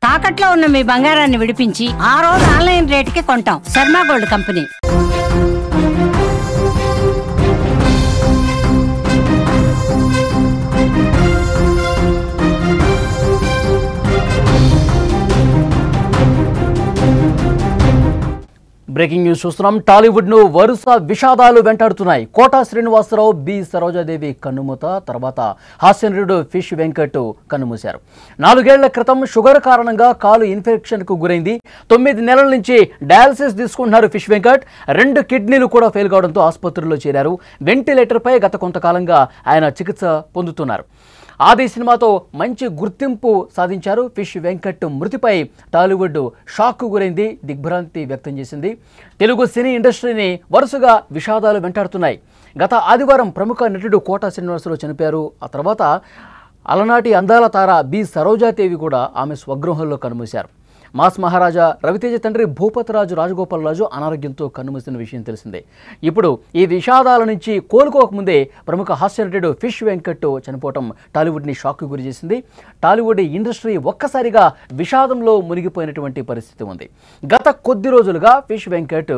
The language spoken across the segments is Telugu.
తాకట్లో ఉన్న మీ బంగారాన్ని విడిపించి ఆ రోజు ఆన్లైన్ రేటుకి కొంటాం. Sharma gold company. Breaking news చూస్తున్నాం. టాలీవుడ్ ను వరుస విషాదాలు వెంటాడుతున్నాయి. కోట శ్రీనివాసరావు, బి సరోజాదేవి కన్నుమూత, తర్వాత హాస్యనటుడు ఫిష్ వెంకట్ కన్నుమూశారు. 4 ఏళ్ల క్రితం షుగర్ కారణంగా కాలు ఇన్ఫెక్షన్ కు గురైంది. 9 నెలల నుంచి డయాలసిస్ తీసుకుంటున్నారు ఫిష్ వెంకట్. 2 కిడ్నీలు కూడా ఫెయిల్ కావడంతో ఆసుపత్రిలో చేరారు. వెంటిలేటర్ పై గత కొంతకాలంగా ఆయన చికిత్స పొందుతున్నారు. ఆది సినిమాతో మంచి గుర్తింపు సాధించారు. ఫిష్ వెంకట్ మృతిపై టాలీవుడ్ షాక్ గురైంది, దిగ్భ్రాంతి వ్యక్తం చేసింది. తెలుగు సినీ ఇండస్ట్రీని వరుసగా విషాదాలు వెంటాడుతున్నాయి. గత ఆదివారం ప్రముఖ నటుడు కోట శ్రీనివాసరావు చనిపోయారు. ఆ తర్వాత అలనాటి అందాల తార బి సరోజాదేవి కూడా ఆమె స్వగృహంలో కన్నుమూశారు. మాస్ మహారాజా రవితేజ తండ్రి భూపతిరాజు రాజగోపాలరాజు అనారోగ్యంతో కన్నుమూసిన విషయం తెలిసిందే. ఇప్పుడు ఈ విషాదాల నుంచి కోలుకోకముందే ప్రముఖ హాస్య నటుడు ఫిష్ వెంకట్ చనిపోవటం టాలీవుడ్ని షాక్కు గురి చేసింది. టాలీవుడ్ ఇండస్ట్రీ ఒక్కసారిగా విషాదంలో మునిగిపోయినటువంటి పరిస్థితి ఉంది. గత కొద్ది రోజులుగా ఫిష్ వెంకట్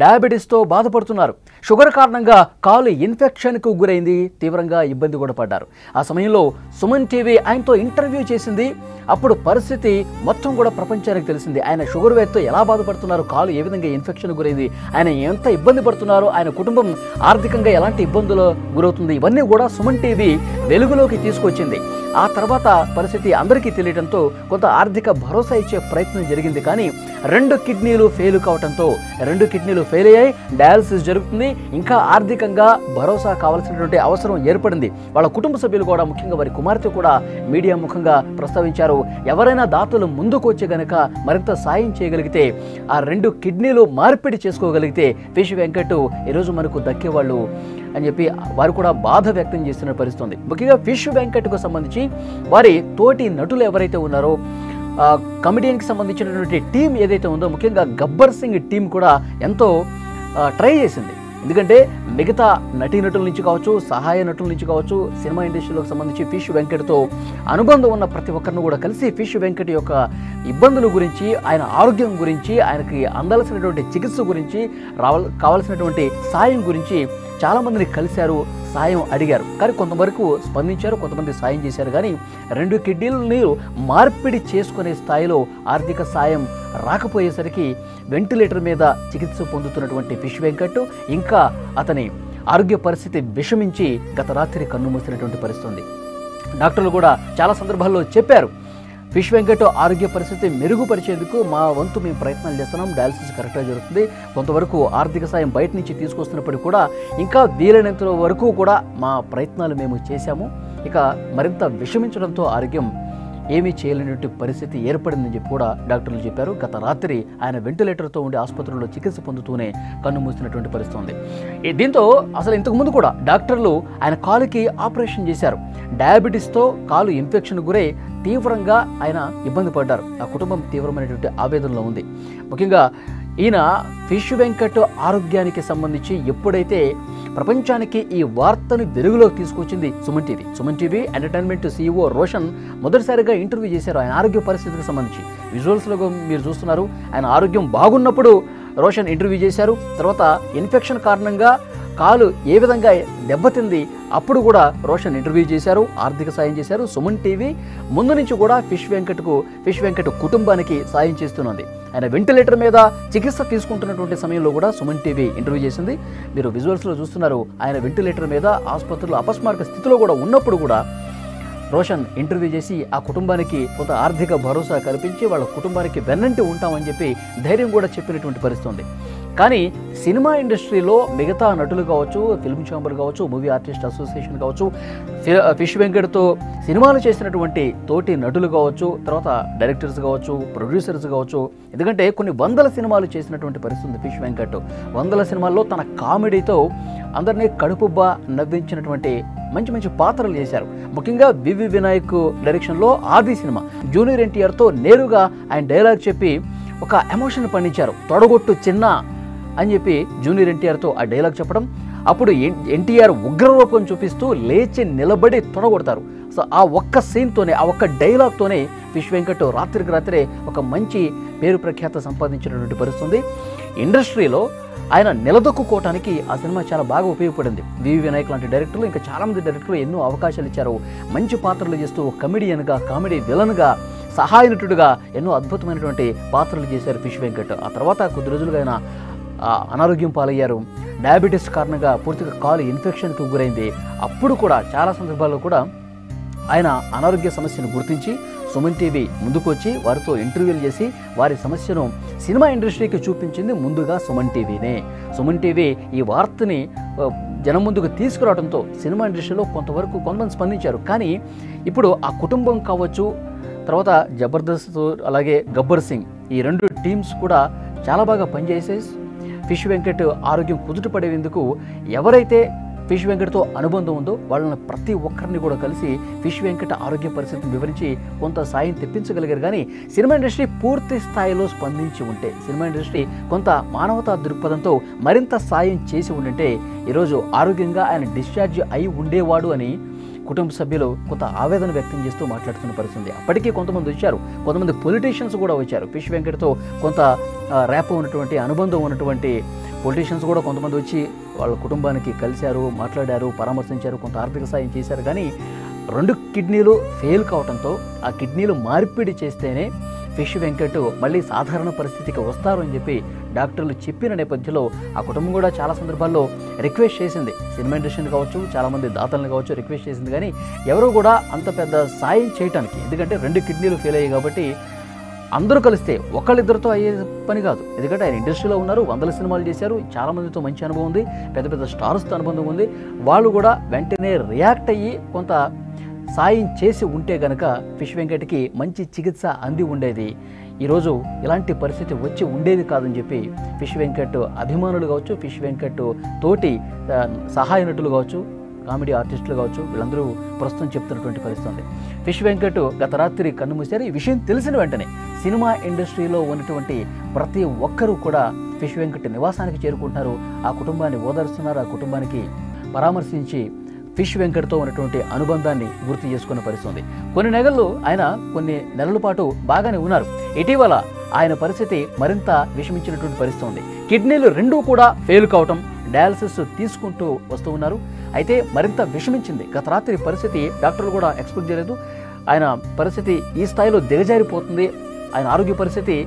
డయాబెటీస్తో బాధపడుతున్నారు. షుగర్ కారణంగా కాలు ఇన్ఫెక్షన్కు గురైంది, తీవ్రంగా ఇబ్బంది కూడా పడ్డారు. ఆ సమయంలో సుమన్ టీవీ ఆయనతో ఇంటర్వ్యూ చేసింది. అప్పుడు పరిస్థితి మొత్తం కూడా ప్రపంచానికి తెలిసింది. ఆయన షుగర్ వ్యాధితో ఎలా బాధపడుతున్నారు, కాలు ఏ విధంగా ఇన్ఫెక్షన్ గురైంది, ఆయన ఎంత ఇబ్బంది పడుతున్నారు, ఆయన కుటుంబం ఆర్థికంగా ఎలాంటి ఇబ్బందులు గురవుతుంది, ఇవన్నీ కూడా సుమన్ టీవీ వెలుగులోకి తీసుకొచ్చింది. ఆ తర్వాత పరిస్థితి అందరికీ తెలియడంతో కొంత ఆర్థిక భరోసా ఇచ్చే ప్రయత్నం జరిగింది. కానీ 2 కిడ్నీలు ఫెయిల్ కావడంతో 2 కిడ్నీలు ఫెయిల్ అయ్యాయి. డయాలసిస్ జరుగుతుంది. ఇంకా ఆర్థికంగా భరోసా కావాల్సినటువంటి అవసరం ఏర్పడింది. వాళ్ళ కుటుంబ సభ్యులు కూడా, ముఖ్యంగా వారి కుమార్తె కూడా మీడియా ముఖంగా ప్రస్తావించారు. ఎవరైనా దాతలు ముందుకు వచ్చి గనక మరింత సాయం చేయగలిగితే, ఆ 2 కిడ్నీలు మార్పిడి చేసుకోగలిగితే ఫిష్ వెంకట్ ఈరోజు మనకు దక్కేవాళ్ళు అని చెప్పి వారు కూడా బాధ వ్యక్తం చేస్తున్న పరిస్థితి ఉంది. ముఖ్యంగా ఫిష్ వెంకట్కు సంబంధించి వారి తోటి నటులు ఎవరైతే ఉన్నారో, కమెడియన్కి సంబంధించినటువంటి టీం ఏదైతే ఉందో, ముఖ్యంగా గబ్బర్ సింగ్ టీం కూడా ఎంతో ట్రై చేసింది. ఎందుకంటే మిగతా నటీనటుల నుంచి కావచ్చు, సహాయ నటుల నుంచి కావచ్చు, సినిమా ఇండస్ట్రీలోకి సంబంధించి ఫిష్ వెంకట్తో అనుబంధం ఉన్న ప్రతి ఒక్కరిని కూడా కలిసి ఫిష్ వెంకట్ యొక్క ఇబ్బందుల గురించి, ఆయన ఆరోగ్యం గురించి, ఆయనకి అందాల్సినటువంటి చికిత్స గురించి, కావాల్సినటువంటి సాయం గురించి చాలామందిని కలిశారు, సాయం అడిగారు. కానీ కొంతవరకు స్పందించారు, కొంతమంది సాయం చేశారు. కానీ 2 కిడ్నీలని మార్పిడి చేసుకునే స్థాయిలో ఆర్థిక సాయం రాకపోయేసరికి వెంటిలేటర్ మీద చికిత్స పొందుతున్నటువంటి ఫిష్ వెంకట్ ఇంకా అతని ఆరోగ్య పరిస్థితి విషమించి గత రాత్రి కన్నుమూసినటువంటి పరిస్థితి ఉంది. డాక్టర్లు కూడా చాలా సందర్భాల్లో చెప్పారు, ఫిష్ వెంకట్ ఆరోగ్య పరిస్థితి మెరుగుపరిచేందుకు మా వంతు మేము ప్రయత్నాలు చేస్తున్నాం, డయాలసిస్ కరెక్ట్గా జరుగుతుంది, కొంతవరకు ఆర్థిక సాయం బయట నుంచి తీసుకొస్తున్నప్పటికీ కూడా ఇంకా వీలైనంత వరకు కూడా మా ప్రయత్నాలు మేము చేశాము. ఇక మరింత విషమించడంతో ఆరోగ్యం ఏమీ చేయలేనటువంటి పరిస్థితి ఏర్పడిందని చెప్పి కూడా డాక్టర్లు చెప్పారు. గత రాత్రి ఆయన వెంటిలేటర్తో ఉండి ఆసుపత్రిలో చికిత్స పొందుతూనే కన్నుమూసినటువంటి పరిస్థితి ఉంది. దీంతో అసలు ఇంతకుముందు కూడా డాక్టర్లు ఆయన కాలుకి ఆపరేషన్ చేశారు. డయాబెటీస్తో కాలు ఇన్ఫెక్షన్ గురై తీవ్రంగా ఆయన ఇబ్బంది పడ్డారు. ఆ కుటుంబం తీవ్రమైనటువంటి ఆవేదనలో ఉంది. ముఖ్యంగా ఈయన ఫిష్ వెంకట్ ఆరోగ్యానికి సంబంధించి ఎప్పుడైతే ప్రపంచానికి ఈ వార్తను వెలుగులోకి తీసుకొచ్చింది Suman TV entertainment CEO Roshan మొదటిసారిగా ఇంటర్వ్యూ చేశారు ఆయన ఆరోగ్య పరిస్థితికి సంబంధించి. విజువల్స్లో మీరు చూస్తున్నారు, ఆయన ఆరోగ్యం బాగున్నప్పుడు రోషన్ ఇంటర్వ్యూ చేశారు. తర్వాత ఇన్ఫెక్షన్ కారణంగా కాలు ఏ విధంగా దెబ్బతింది అప్పుడు కూడా రోషన్ ఇంటర్వ్యూ చేశారు, ఆర్థిక సాయం చేశారు. సుమన్ టీవీ ముందు నుంచి కూడా ఫిష్ వెంకట్ కుటుంబానికి సాయం చేస్తున్నది. ఆయన వెంటిలేటర్ మీద చికిత్స తీసుకుంటున్నటువంటి సమయంలో కూడా సుమన్ టీవీ ఇంటర్వ్యూ చేసింది. మీరు విజువల్స్లో చూస్తున్నారు, ఆయన వెంటిలేటర్ మీద ఆసుపత్రిలో అపస్మారక స్థితిలో కూడా ఉన్నప్పుడు కూడా రోషన్ ఇంటర్వ్యూ చేసి ఆ కుటుంబానికి కొంత ఆర్థిక భరోసా కల్పించి వాళ్ళ కుటుంబానికి వెన్నంటి ఉంటామని చెప్పి ధైర్యం కూడా చెప్పినటువంటి పరిస్థితి ఉంది. కానీ సినిమా ఇండస్ట్రీలో మిగతా నటులు కావచ్చు, ఫిల్మ్ ఛాంబర్ కావచ్చు, మూవీ ఆర్టిస్ట్ అసోసియేషన్ కావచ్చు, ఫిష్ వెంకట్తో సినిమాలు చేసినటువంటి తోటి నటులు కావచ్చు, తర్వాత డైరెక్టర్స్ కావచ్చు, ప్రొడ్యూసర్స్ కావచ్చు, ఎందుకంటే కొన్ని 100 సినిమాలు చేసినటువంటి పరిస్థితి ఉంది ఫిష్ వెంకట్. 100 సినిమాల్లో తన కామెడీతో అందరినీ కడుపుబ్బా నవ్వించినటువంటి మంచి పాత్రలు చేశారు. ముఖ్యంగా వివి వినాయక్ డైరెక్షన్లో ఆది సినిమా జూనియర్ ఎన్టీఆర్తో నేరుగా ఆయన డైలాగ్ చెప్పి ఒక ఎమోషన్ పండించారు. తొడగొట్టు చిన్న అని చెప్పి జూనియర్ ఎన్టీఆర్తో ఆ డైలాగ్ చెప్పడం, అప్పుడు ఎన్టీఆర్ ఉగ్రరూపం చూపిస్తూ లేచి నిలబడి తొడగొడతారు. సో ఆ ఒక్క సీన్తోనే, ఆ ఒక్క డైలాగ్తోనే ఫిష్ వెంకట్ రాత్రికి రాత్రే ఒక మంచి పేరు ప్రఖ్యాత సంపాదించినటువంటి పరిస్థితుంది. ఇండస్ట్రీలో ఆయన నిలదొక్కుకోవటానికి ఆ సినిమా చాలా బాగా ఉపయోగపడింది. వివి వినాయక్ లాంటి డైరెక్టర్లు, ఇంకా చాలామంది డైరెక్టర్లు ఎన్నో అవకాశాలు ఇచ్చారు. మంచి పాత్రలు చేస్తూ కమెడియన్గా, కామెడీ విలన్గా, సహాయ నటుడిగా ఎన్నో అద్భుతమైనటువంటి పాత్రలు చేశారు ఫిష్ వెంకట్. ఆ తర్వాత కొద్ది రోజులుగా ఆయన అనారోగ్యం పాలయ్యారు. డయాబెటీస్ కారణంగా పూర్తిగా కాలు ఇన్ఫెక్షన్కి గురైంది. అప్పుడు కూడా చాలా సందర్భాల్లో కూడా ఆయన అనారోగ్య సమస్యను గుర్తించి సుమన్ టీవీ ముందుకు వచ్చి వారితో ఇంటర్వ్యూలు చేసి వారి సమస్యను సినిమా ఇండస్ట్రీకి చూపించింది ముందుగా సుమన్ టీవీనే. సుమన్ టీవీ ఈ వార్తని జనం ముందుకు తీసుకురావడంతో సినిమా ఇండస్ట్రీలో కొంతమంది స్పందించారు. కానీ ఇప్పుడు ఆ కుటుంబం కావచ్చు, తర్వాత జబర్దస్త్, అలాగే గబ్బర్ సింగ్, ఈ రెండు టీమ్స్ కూడా చాలా బాగా పనిచేసే ఫిష్ వెంకట్ ఆరోగ్యం కుదుటపడేందుకు ఎవరైతే ఫిష్ వెంకట్తో అనుబంధం ఉందో వాళ్ళని ప్రతి ఒక్కరిని కూడా కలిసి ఫిష్ వెంకట్ ఆరోగ్య పరిస్థితిని వివరించి కొంత సాయం తెప్పించగలిగారు. కానీ సినిమా ఇండస్ట్రీ పూర్తి స్థాయిలో స్పందించి ఉంటే, సినిమా ఇండస్ట్రీ కొంత మానవతా దృక్పథంతో మరింత సాయం చేసి ఉండింటే ఈరోజు ఆరోగ్యంగా ఆయన డిశ్చార్జ్ అయి ఉండేవాడు అని కుటుంబ సభ్యులు కొంత ఆవేదన వ్యక్తం చేస్తూ మాట్లాడుతున్న పరిస్థితి. అప్పటికీ కొంతమంది వచ్చారు, కొంతమంది పొలిటీషియన్స్ కూడా వచ్చారు. ఫిష్ వెంకట్తో కొంత ర్యాప్ ఉన్నటువంటి, అనుబంధం ఉన్నటువంటి పొలిటీషియన్స్ కూడా కొంతమంది వచ్చి వాళ్ళ కుటుంబానికి కలిశారు, మాట్లాడారు, పరామర్శించారు, కొంత ఆర్థిక సాయం చేశారు. కానీ 2 కిడ్నీలు ఫెయిల్ కావడంతో ఆ కిడ్నీలు మార్పిడి చేస్తేనే ఫిష్ వెంకట్ మళ్ళీ సాధారణ పరిస్థితికి వస్తారు అని చెప్పి డాక్టర్లు చెప్పిన నేపథ్యంలో ఆ కుటుంబం కూడా చాలా సందర్భాల్లో రిక్వెస్ట్ చేసింది. సినిమా ఇండస్ట్రీని కావచ్చు, చాలామంది దాతలను కావచ్చు రిక్వెస్ట్ చేసింది. కానీ ఎవరు కూడా అంత పెద్ద సాయం చేయడానికి, ఎందుకంటే 2 కిడ్నీలు ఫెయిల్ అయ్యాయి కాబట్టి అందరూ కలిస్తే ఒకళ్ళిద్దరితో అయ్యే పని కాదు. ఎందుకంటే ఆయన ఇండస్ట్రీలో ఉన్నారు, 100 సినిమాలు చేశారు, చాలామందితో మంచి అనుభవం ఉంది, పెద్ద పెద్ద స్టార్స్తో అనుబంధం ఉంది. వాళ్ళు కూడా వెంటనే రియాక్ట్ అయ్యి కొంత సాయం చేసి ఉంటే గనక ఫిష్ వెంకట్కి మంచి చికిత్స అంది ఉండేది. ఈరోజు ఇలాంటి పరిస్థితి వచ్చి ఉండేది కాదని చెప్పి ఫిష్ వెంకట్ అభిమానులు కావచ్చు, ఫిష్ వెంకట్ తోటి సహాయ నటులు కావచ్చు, కామెడీ ఆర్టిస్టులు కావచ్చు, వీళ్ళందరూ ప్రస్తుతం చెప్తున్నటువంటి పరిస్థితి ఉంది. ఫిష్ వెంకట్ గత రాత్రి కన్నుమూశారు. ఈ విషయం తెలిసిన వెంటనే సినిమా ఇండస్ట్రీలో ఉన్నటువంటి ప్రతి ఒక్కరూ కూడా ఫిష్ వెంకట్ నివాసానికి చేరుకుంటున్నారు. ఆ కుటుంబాన్ని ఓదారుస్తున్నారు, ఆ కుటుంబానికి పరామర్శించి ఫిష్ వెంకట్తో ఉన్నటువంటి అనుబంధాన్ని గుర్తు చేసుకున్న పరిస్థితి. కొన్ని నెలల పాటు బాగానే ఉన్నారు. ఇటీవల ఆయన పరిస్థితి మరింత విషమించినటువంటి పరిస్థితి ఉంది. కిడ్నీలు 2 కూడా ఫెయిల్ కావటం, డయాలసిస్ తీసుకుంటూ వస్తూ ఉన్నారు. అయితే మరింత విషమించింది. గత రాత్రి పరిస్థితి డాక్టర్లు కూడా ఎక్స్పెక్ట్ చేయలేదు. ఆయన పరిస్థితి ఈ స్థాయిలో దిగజారిపోతుంది, ఆయన ఆరోగ్య పరిస్థితి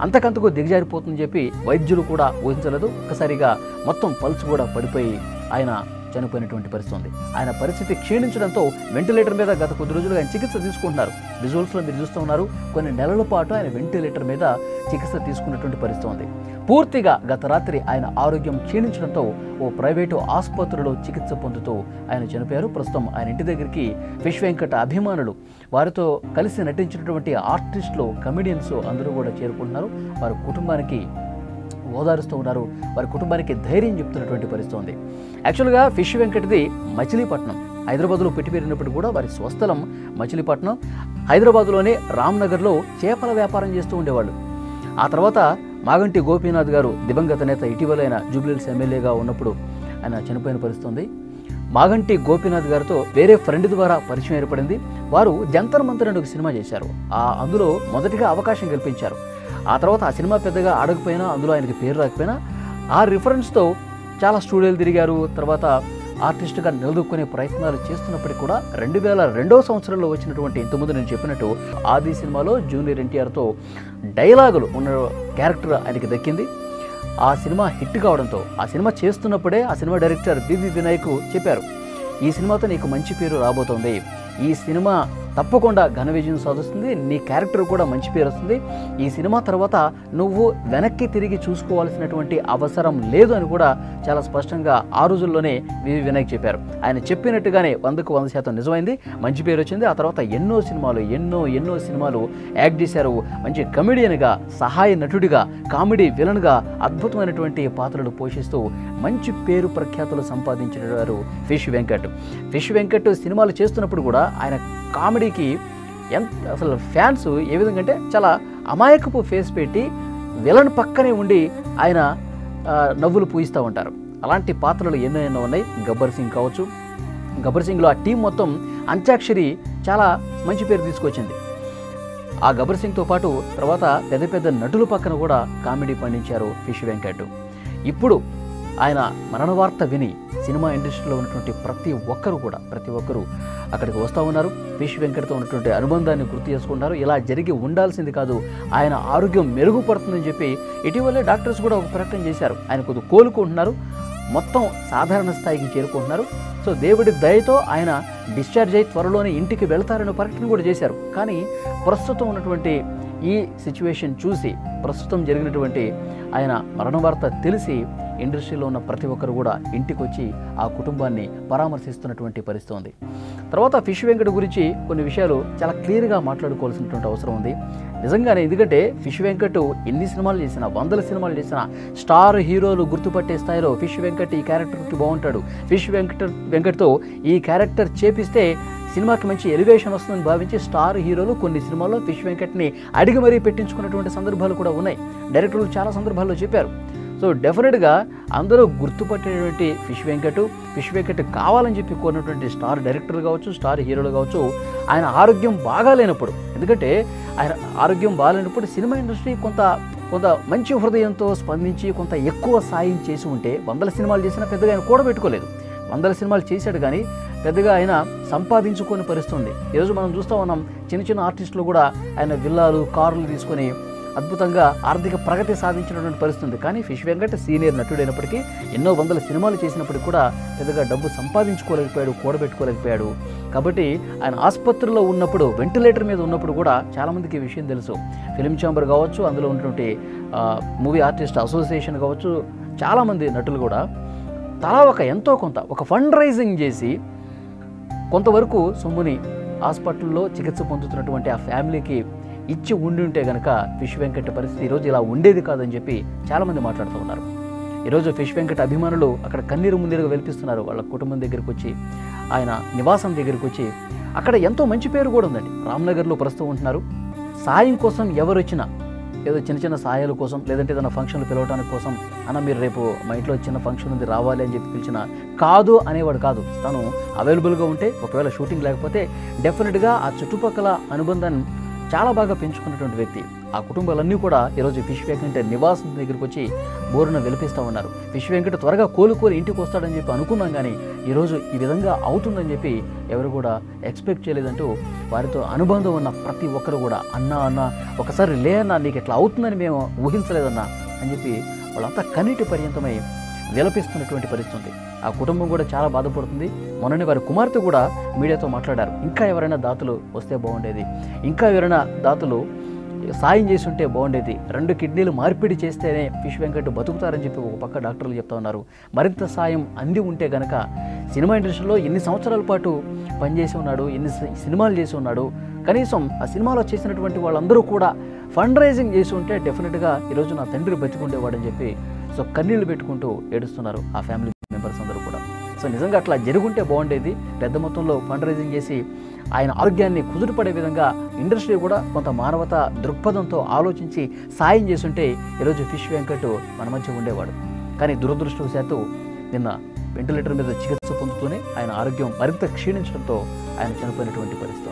అంతకంతకు దిగజారిపోతుందని చెప్పి వైద్యులు కూడా ఊహించలేదు. ఒక్కసారిగా మొత్తం పల్స్ కూడా పడిపోయి ఆయన చనిపోయినటువంటి పరిస్థితి ఉంది. ఆయన పరిస్థితి క్షీణించడంతో వెంటిలేటర్ మీద గత కొద్ది రోజులుగా ఆయన చికిత్స తీసుకుంటున్నారు. విజువల్స్లో మీరు చూస్తూ ఉన్నారు. కొన్ని నెలల పాటు ఆయన వెంటిలేటర్ మీద చికిత్స తీసుకున్నటువంటి పరిస్థితి ఉంది. పూర్తిగా గత రాత్రి ఆయన ఆరోగ్యం క్షీణించడంతో ఓ ప్రైవేటు ఆసుపత్రిలో చికిత్స పొందుతూ ఆయన చనిపోయారు. ప్రస్తుతం ఆయన ఇంటి దగ్గరికి ఫిష్ వెంకట్ అభిమానులు, వారితో కలిసి నటించినటువంటి ఆర్టిస్టులు, కమెడియన్స్ అందరూ కూడా చేరుకుంటున్నారు. వారి కుటుంబానికి ఓదారుస్తూ ఉన్నారు, వారి కుటుంబానికి ధైర్యం చెప్తున్నటువంటి పరిస్థితి ఉంది. యాక్చువల్గా ఫిష్ వెంకట్ది మచిలీపట్నం, హైదరాబాద్లో పెరిగినప్పుడు కూడా వారి స్వస్థలం మచిలీపట్నం. హైదరాబాద్లోనే రామ్నగర్లో చేపల వ్యాపారం చేస్తూ ఉండేవాళ్ళు. ఆ తర్వాత మాగంటి గోపీనాథ్ గారు, దివంగత నేత, ఇటీవల ఆయన జూబ్లీహిల్స్ ఎమ్మెల్యేగా ఉన్నప్పుడు ఆయన చనిపోయిన పరిస్థితి ఉంది. మాగంటి గోపీనాథ్ గారితో వేరే ఫ్రెండ్ ద్వారా పరిచయం ఏర్పడింది. వారు జంతర్ మంతర్ అనే ఒక సినిమా చేశారు. అందులో మొదటిగా అవకాశం కల్పించారు. ఆ తర్వాత ఆ సినిమా పెద్దగా ఆడకపోయినా, అందులో ఆయనకి పేరు రాకపోయినా, ఆ రిఫరెన్స్తో చాలా స్టూడియోలు తిరిగారు. తర్వాత ఆర్టిస్ట్గా నిలదొక్కునే ప్రయత్నాలు చేస్తున్నప్పటికీ కూడా 2002వ సంవత్సరంలో వచ్చినటువంటి, ఇంతకుముందు నేను చెప్పినట్టు ఆది సినిమాలో జూనియర్ ఎన్టీఆర్తో డైలాగులు ఉన్న క్యారెక్టర్ ఆయనకి దక్కింది. ఆ సినిమా హిట్ కావడంతో ఆ సినిమా చేస్తున్నప్పుడే ఆ సినిమా డైరెక్టర్ వివి వినాయక్ చెప్పారు, ఈ సినిమాతో నీకు మంచి పేరు రాబోతోంది, ఈ సినిమా తప్పకుండా ఘన విజయం సాధిస్తుంది, నీ క్యారెక్టర్ కూడా మంచి పేరు వస్తుంది, ఈ సినిమా తర్వాత నువ్వు వెనక్కి తిరిగి చూసుకోవాల్సినటువంటి అవసరం లేదు అని కూడా చాలా స్పష్టంగా ఆ రోజుల్లోనే వివి వినాయక్ చెప్పారు. ఆయన చెప్పినట్టుగానే 100కు 100% నిజమైంది, మంచి పేరు వచ్చింది. ఆ తర్వాత ఎన్నో సినిమాలు యాక్ట్ చేశారు. మంచి కమెడియన్గా, సహాయ నటుడిగా, కామెడీ విలన్గా అద్భుతమైనటువంటి పాత్రలు పోషిస్తూ మంచి పేరు ప్రఖ్యాతులు సంపాదించినవారు ఫిష్ వెంకట్. ఫిష్ వెంకట్ సినిమాలు చేస్తున్నప్పుడు కూడా ఆయన కామెడీకి అసలు ఫ్యాన్స్ ఏ విధంగా అంటే చాలా అమాయకపు ఫేస్ పెట్టి విలన్ పక్కనే ఉండి ఆయన నవ్వులు పూయిస్తూ ఉంటారు. అలాంటి పాత్రలు ఎన్నో ఉన్నాయి. గబ్బర్ సింగ్ కావచ్చు, గబ్బర్ సింగ్లో ఆ టీం మొత్తం అంత్యాక్షరి చాలా మంచి పేరు తీసుకొచ్చింది. ఆ గబ్బర్ సింగ్తో పాటు తర్వాత పెద్ద పెద్ద నటుల పక్కన కూడా కామెడీ పండించారు ఫిష్ వెంకట్. ఇప్పుడు ఆయన మరణ వార్త విని సినిమా ఇండస్ట్రీలో ఉన్నటువంటి ప్రతి ఒక్కరు అక్కడికి వస్తూ ఉన్నారు. ఫిష్ వెంకట్తో ఉన్నటువంటి అనుబంధాన్ని గుర్తు చేసుకుంటారు. ఇలా జరిగి ఉండాల్సింది కాదు, ఆయన ఆరోగ్యం మెరుగుపడుతుందని చెప్పి ఇటీవలే డాక్టర్స్ కూడా ఒక ప్రకటన చేశారు. ఆయన కొద్దిగా కోలుకుంటున్నారు, మొత్తం సాధారణ స్థాయికి చేరుకుంటున్నారు. సో దేవుడి దయతో ఆయన డిశ్చార్జ్ అయ్యి త్వరలోనే ఇంటికి వెళ్తారనే ప్రకటన కూడా చేశారు. కానీ ప్రస్తుతం ఉన్నటువంటి ఈ సిచ్యువేషన్ చూసి, ప్రస్తుతం జరిగినటువంటి ఆయన మరణ వార్త తెలిసి ఇండస్ట్రీలో ఉన్న ప్రతి ఒక్కరు కూడా ఇంటికి వచ్చి ఆ కుటుంబాన్ని పరామర్శిస్తున్నటువంటి పరిస్థితి ఉంది. తర్వాత ఫిష్ వెంకట్ గురించి కొన్ని విషయాలు చాలా క్లియర్గా మాట్లాడుకోవాల్సినటువంటి అవసరం ఉంది నిజంగానే. ఎందుకంటే ఫిష్ వెంకట్ ఎన్ని సినిమాలు చేసినా, 100 సినిమాలు చేసినా స్టార్ హీరోలు గుర్తుపట్టే స్థాయిలో ఫిష్ వెంకట్ ఈ క్యారెక్టర్కి బాగుంటాడు. ఫిష్ వెంకట్తో ఈ క్యారెక్టర్ చేపిస్తే సినిమాకి మంచి ఎలివేషన్ వస్తుందని భావించి స్టార్ హీరోలు కొన్ని సినిమాల్లో ఫిష్ వెంకట్ని అడిగి మరీ పెట్టించుకున్నటువంటి సందర్భాలు కూడా ఉన్నాయి. డైరెక్టర్లు చాలా సందర్భాల్లో చెప్పారు. సో డెఫినెట్గా అందరూ గుర్తుపట్టేటువంటి ఫిష్ వెంకట్ కావాలని చెప్పి కోరినటువంటి స్టార్ డైరెక్టర్లు కావచ్చు, స్టార్ హీరోలు కావచ్చు, ఆయన ఆరోగ్యం బాగాలేనప్పుడు, ఎందుకంటే ఆయన ఆరోగ్యం బాగాలేనప్పుడు సినిమా ఇండస్ట్రీ కొంత మంచి హృదయంతో స్పందించి కొంత ఎక్కువ సాయం చేసి ఉంటే 100 సినిమాలు చేసినా పెద్దగా ఆయన కూడబెట్టుకోలేదు. 100 సినిమాలు చేశాడు కానీ పెద్దగా ఆయన సంపాదించుకొని పరిస్థితుంది. ఈరోజు మనం చూస్తూ ఉన్నాం, చిన్న ఆర్టిస్టులు కూడా ఆయన విల్లాలు, కార్లు తీసుకొని అద్భుతంగా ఆర్థిక ప్రగతి సాధించినటువంటి పరిస్థితుంది. కానీ ఫిష్ వెంకట్ సీనియర్ నటుడైనప్పటికీ ఎన్నో 100 సినిమాలు చేసినప్పటికీ కూడా పెద్దగా డబ్బు సంపాదించుకోలేకపోయాడు, కూడబెట్టుకోలేకపోయాడు. కాబట్టి ఆయన ఆసుపత్రిలో ఉన్నప్పుడు, వెంటిలేటర్ మీద ఉన్నప్పుడు కూడా చాలామందికి ఈ విషయం తెలుసు. ఫిలిం ఛాంబర్ కావచ్చు, అందులో ఉన్నటువంటి మూవీ ఆర్టిస్ట్ అసోసియేషన్ కావచ్చు, చాలామంది నటులు కూడా తలా ఎంతో కొంత ఫండ్ రైజింగ్ చేసి కొంతవరకు సొమ్ముని హాస్పిటల్లో చికిత్స పొందుతున్నటువంటి ఆ ఫ్యామిలీకి ఇచ్చి ఉంటే కనుక ఫిష్ వెంకట్ పరిస్థితి ఈరోజు ఇలా ఉండేది కాదని చెప్పి చాలామంది మాట్లాడుతూ ఉన్నారు. ఈరోజు ఫిష్ వెంకట్ అభిమానులు అక్కడ కన్నీరు మున్నీరుగా వెలిపిస్తున్నారు. వాళ్ళ కుటుంబం దగ్గరికి వచ్చి, ఆయన నివాసం దగ్గరికి వచ్చి, అక్కడ ఎంతో మంచి పేరు కూడా ఉందండి. రామ్నగర్లో ప్రస్తుతం ఉంటున్నారు. సాయం కోసం ఎవరు వచ్చినా, ఏదో చిన్న సాయాల కోసం, లేదంటే ఏదైనా ఫంక్షన్లు పిలవడానికి కోసం, అన్న మీరు రేపు మా ఇంట్లో చిన్న ఫంక్షన్ ఉంది రావాలి అని చెప్పి పిలిచిన కాదు అనేవాడు కాదు. తను అవైలబుల్గా ఉంటే, ఒకవేళ షూటింగ్ లేకపోతే డెఫినెట్గా ఆ చుట్టుపక్కల అనుబంధాన్ని చాలా బాగా పెంచుకున్నటువంటి వ్యక్తి. ఆ కుటుంబాలన్నీ కూడా ఈరోజు ఫిష్ వెంకట్ నివాసం దగ్గరికి వచ్చి బోరున వెలిపిస్తూ ఉన్నారు. ఫిష్ వెంకట్ త్వరగా కోలుకొని ఇంటికి వస్తాడని చెప్పి అనుకున్నాం, కానీ ఈరోజు ఈ విధంగా అవుతుందని చెప్పి ఎవరు కూడా ఎక్స్పెక్ట్ చేయలేదంటూ వారితో అనుబంధం ఉన్న ప్రతి ఒక్కరు కూడా అన్న ఒకసారి లే అన్నా, నీకు ఎట్లా అవుతుందని మేము ఊహించలేదన్నా అని చెప్పి వాళ్ళంతా కన్నీటి పర్యంతమై విలపిస్తున్నటువంటి పరిస్థితి. ఆ కుటుంబం కూడా చాలా బాధపడుతుంది. మొన్ననే వారి కుమార్తె కూడా మీడియాతో మాట్లాడారు. ఇంకా ఎవరైనా దాతలు వస్తే బాగుండేది, ఇంకా ఎవరైనా దాతలు సాయం చేసి ఉంటే బాగుండేది, 2 కిడ్నీలు మార్పిడి చేస్తేనే ఫిష్ వెంకట్ బతుకుతారని చెప్పి ఒక పక్క డాక్టర్లు చెప్తా ఉన్నారు. మరింత సాయం అంది ఉంటే కనుక సినిమా ఇండస్ట్రీలో ఎన్ని సంవత్సరాల పాటు పనిచేసి ఉన్నాడు, ఎన్ని సినిమాలు చేసి ఉన్నాడు, కనీసం ఆ సినిమాలో చేసినటువంటి వాళ్ళందరూ కూడా ఫండ్ రైజింగ్ చేసి ఉంటే డెఫినెట్గా ఈరోజు నా తండ్రి బతికుండేవాడని చెప్పి సో కన్నీళ్లు పెట్టుకుంటూ ఏడుస్తున్నారు ఆ ఫ్యామిలీ మెంబర్స్ అందరూ కూడా. సో నిజంగా అట్లా జరుగుంటే బాగుండేది. పెద్ద మొత్తంలో ఫండ్ రైజింగ్ చేసి ఆయన ఆరోగ్యాన్ని కుదుటపడే విధంగా ఇండస్ట్రీ కూడా కొంత మానవతా దృక్పథంతో ఆలోచించి సాయం చేస్తుంటే ఈరోజు ఫిష్ వెంకట్ మన మధ్య ఉండేవాడు. కానీ దురదృష్టవశాత్తు నిన్న వెంటిలేటర్ మీద చికిత్స పొందుతూనే ఆయన ఆరోగ్యం మరింత క్షీణించడంతో ఆయన చనిపోయినటువంటి పరిస్థితి.